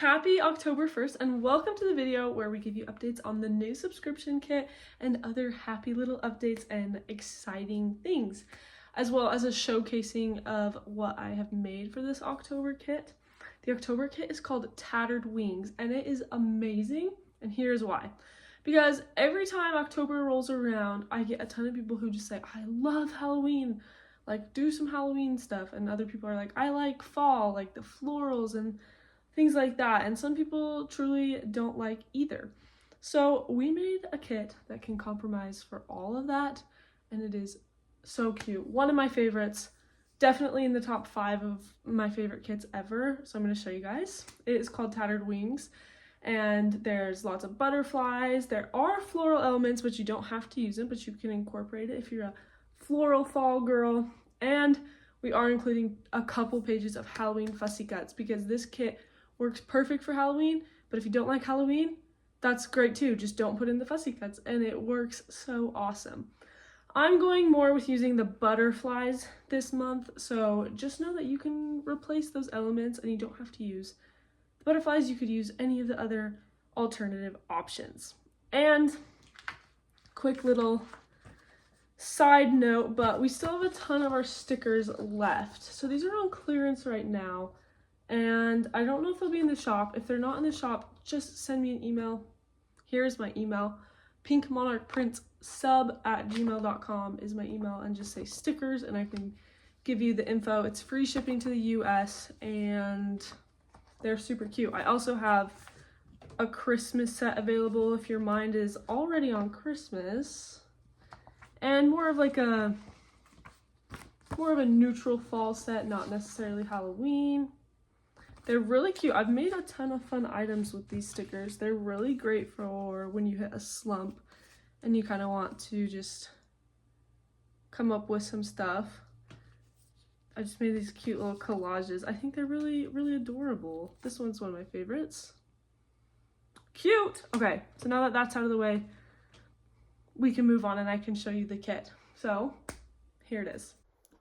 Happy October 1st and welcome to the video where we give you updates on the new subscription kit and other happy little updates and exciting things, as well as a showcasing of what I have made for this October kit. The October kit is called Tattered Wings and it is amazing, and here's why. Because every time October rolls around, I get a ton of people who just say, I love Halloween, like do some Halloween stuff, and other people are like, I like fall, like the florals and things like that, and some people truly don't like either. So we made a kit that can compromise for all of that, and it is so cute. One of my favorites, definitely in the top 5 of my favorite kits ever. So I'm going to show you guys. It is called Tattered Wings, and there's lots of butterflies. There are floral elements, but you don't have to use them, but you can incorporate it if you're a floral fall girl. And we are including a couple pages of Halloween fussy cuts because this kit works perfect for Halloween, but if you don't like Halloween, that's great too. Just don't put in the fussy cuts, and it works so awesome. I'm going more with using the butterflies this month, so just know that you can replace those elements and you don't have to use the butterflies. You could use any of the other alternative options. And quick little side note, but we still have a ton of our stickers left. So these are on clearance right now. And I don't know if they'll be in the shop. If they're not in the shop, just send me an email. Here's my email. pinkmonarchprintsub@gmail.com is my email, and just say stickers and I can give you the info. It's free shipping to the US and they're super cute. I also have a Christmas set available if your mind is already on Christmas, and more of a neutral fall set, not necessarily Halloween. They're really cute. I've made a ton of fun items with these stickers. They're really great for when you hit a slump and you kind of want to just come up with some stuff. I just made these cute little collages. I think they're really, really adorable. This one's one of my favorites. Cute! Okay, so now that that's out of the way, we can move on and I can show you the kit. So, here it is.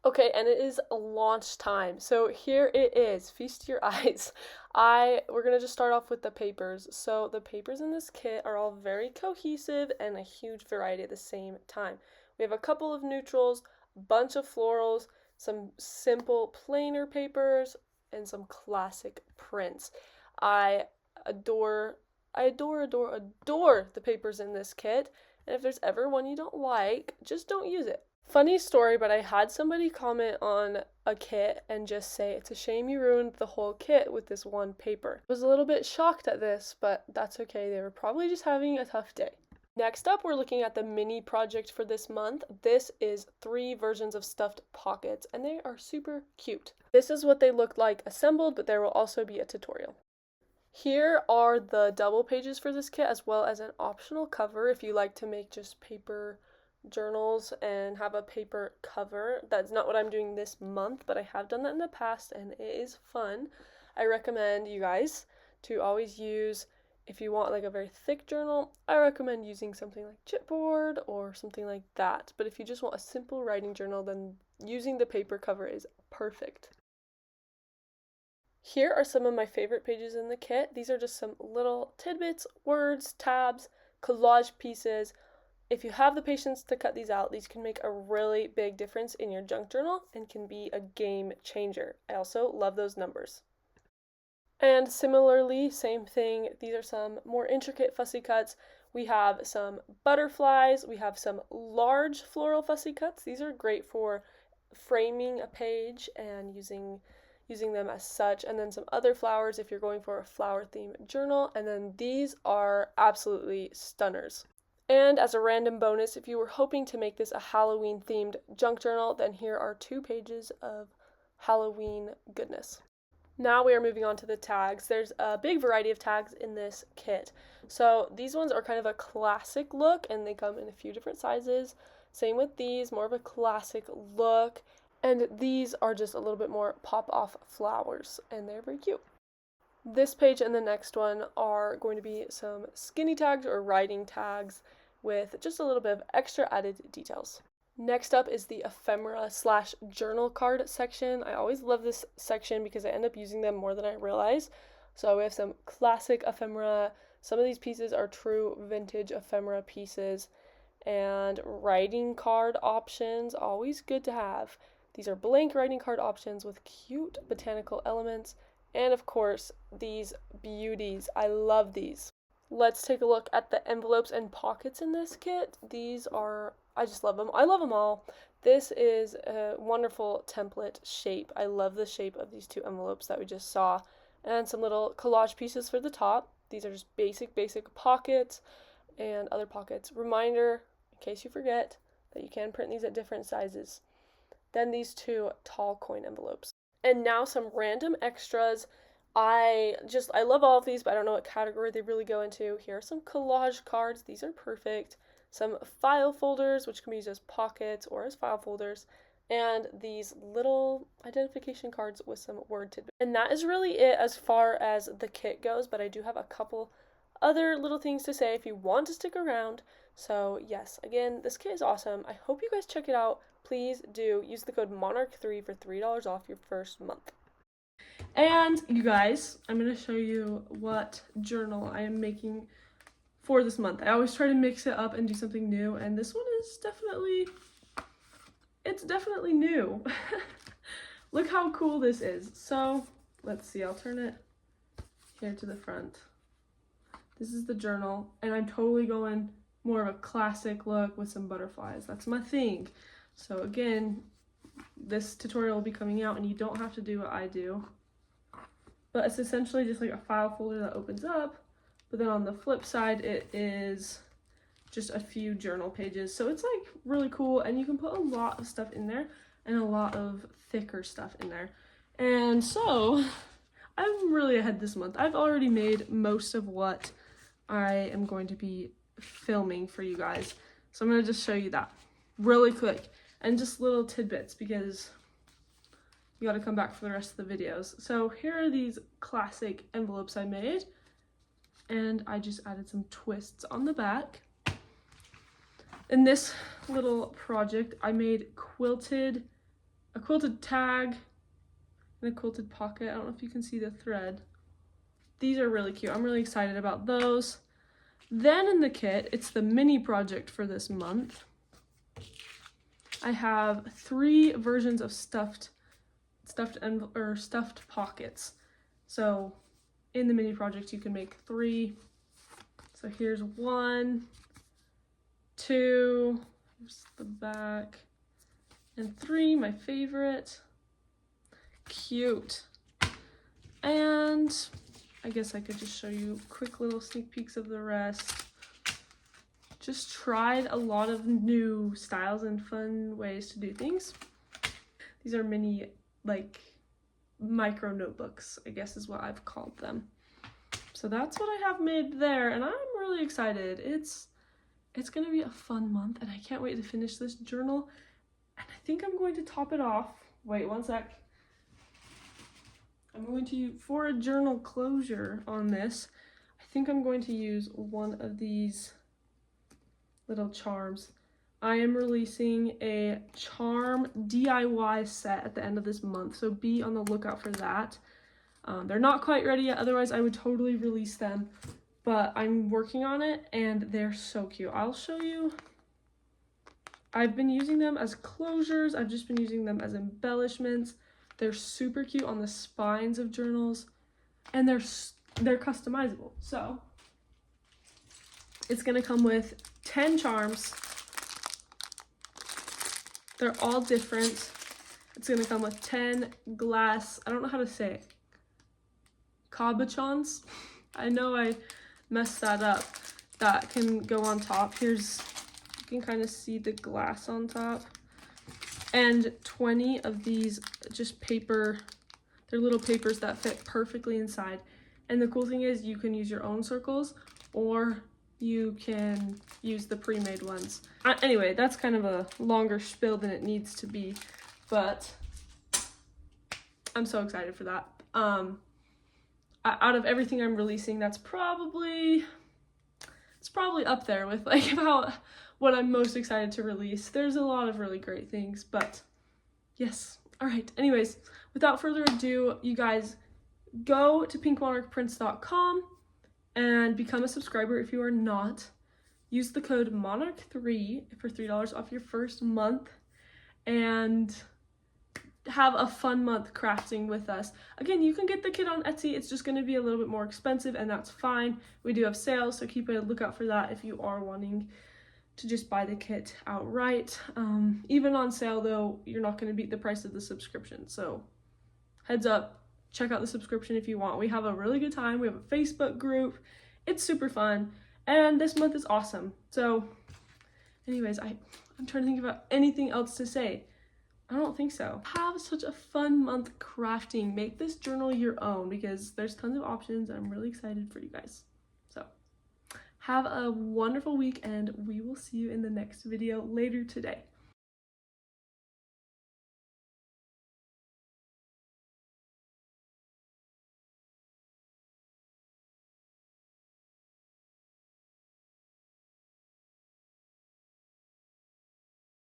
Okay, and it is launch time. So here it is. Feast your eyes. We're gonna just start off with the papers. So the papers in this kit are all very cohesive and a huge variety at the same time. We have a couple of neutrals, a bunch of florals, some simple plainer papers, and some classic prints. I adore the papers in this kit. And if there's ever one you don't like, just don't use it. Funny story, but I had somebody comment on a kit and just say, it's a shame you ruined the whole kit with this one paper. I was a little bit shocked at this, but that's okay. They were probably just having a tough day. Next up, we're looking at the mini project for this month. This is 3 versions of stuffed pockets, and they are super cute. This is what they look like assembled, but there will also be a tutorial. Here are the double pages for this kit, as well as an optional cover if you like to make just paper journals and have a paper cover. That's not what I'm doing this month, but I have done that in the past and it is fun. I recommend you guys to always use, if you want like a very thick journal, I recommend using something like chipboard or something like that. But if you just want a simple writing journal, then using the paper cover is perfect. Here are some of my favorite pages in the kit. These are just some little tidbits, words, tabs, collage pieces. If you have the patience to cut these out, these can make a really big difference in your junk journal and can be a game changer. I also love those numbers. And similarly, same thing, these are some more intricate fussy cuts. We have some butterflies, we have some large floral fussy cuts. These are great for framing a page and using them as such, and then some other flowers if you're going for a flower themed journal, and then these are absolutely stunners. And as a random bonus, if you were hoping to make this a Halloween themed junk journal, then here are 2 pages of Halloween goodness. Now we are moving on to the tags. There's a big variety of tags in this kit. So these ones are kind of a classic look and they come in a few different sizes. Same with these, more of a classic look. And these are just a little bit more pop-off flowers and they're very cute. This page and the next one are going to be some skinny tags or writing tags with just a little bit of extra added details. Next up is the ephemera / journal card section. I always love this section because I end up using them more than I realize. So we have some classic ephemera. Some of these pieces are true vintage ephemera pieces. And writing card options, always good to have. These are blank writing card options with cute botanical elements. And of course, these beauties. I love these. Let's take a look at the envelopes and pockets in this kit. These are, I just love them. I love them all. This is a wonderful template shape. I love the shape of these two envelopes that we just saw. And some little collage pieces for the top. These are just basic pockets and other pockets. Reminder, in case you forget, that you can print these at different sizes. Then these two tall coin envelopes. And now some random extras. I love all of these, but I don't know what category they really go into. Here are some collage cards. These are perfect. Some file folders, which can be used as pockets or as file folders. And these little identification cards with some word tidbits. And that is really it as far as the kit goes, but I do have a couple other little things to say if you want to stick around. So yes, again, this kit is awesome. I hope you guys check it out. Please do use the code MONARCH3 for $3 off your first month. And you guys, I'm going to show you what journal I am making for this month. I always try to mix it up and do something new, and this one is definitely new. Look how cool this is. So let's see, I'll turn it here to the front. This is the journal, and I'm totally going more of a classic look with some butterflies. That's my thing. So again, this tutorial will be coming out and you don't have to do what I do. But it's essentially just like a file folder that opens up, but then on the flip side it is just a few journal pages. So it's like really cool, and you can put a lot of stuff in there and a lot of thicker stuff in there. And so I'm really ahead this month. I've already made most of what I am going to be filming for you guys. So I'm going to just show you that really quick and just little tidbits because you got to come back for the rest of the videos. So here are these classic envelopes I made, and I just added some twists on the back. In this little project, I made a quilted tag and a quilted pocket. I don't know if you can see the thread. These are really cute. I'm really excited about those. Then in the kit, it's the mini project for this month. I have 3 versions of stuffed pockets. So in the mini project, you can make 3. So here's 1, 2, here's the back, and 3, my favorite. Cute. And I guess I could just show you quick little sneak peeks of the rest. Just tried a lot of new styles and fun ways to do things. These are mini, like, micro notebooks, I guess is what I've called them. So that's what I have made there, and I'm really excited. It's gonna be a fun month, and I can't wait to finish this journal. And I think I'm going to top it off. Wait one sec. I'm going to, for a journal closure on this, I think I'm going to use one of these little charms. I am releasing a charm DIY set at the end of this month, so be on the lookout for that. They're not quite ready yet, otherwise I would totally release them, but I'm working on it and they're so cute. I'll show you. I've been using them as closures. I've just been using them as embellishments. They're super cute on the spines of journals, and they're customizable. So it's gonna come with 10 charms. They're all different. It's gonna come with 10 glass, I don't know how to say it, cabochons. I know I messed that up. That can go on top. Here's, you can kind of see the glass on top. And 20 of these just paper, they're little papers that fit perfectly inside. And the cool thing is you can use your own circles, or you can use the pre-made ones. Anyway, that's kind of a longer spiel than it needs to be, but I'm so excited for that. Out of everything I'm releasing, it's probably up there with like about what I'm most excited to release. There's a lot of really great things, but yes. All right, anyways, without further ado, you guys, go to pinkmonarchprints.com and become a subscriber if you are not. Use the code MONARCH3 for $3 off your first month and have a fun month crafting with us. Again, you can get the kit on Etsy. It's just going to be a little bit more expensive, and that's fine. We do have sales, so keep a lookout for that if you are wanting to just buy the kit outright. Even on sale though, you're not going to beat the price of the subscription, so heads up, check out the subscription if you want. We have a really good time. We have a Facebook group. It's super fun, and this month is awesome. So anyways, I'm trying to think about anything else to say. I don't think so. Have such a fun month crafting. Make this journal your own because there's tons of options, and I'm really excited for you guys. So have a wonderful week, and we will see you in the next video later today.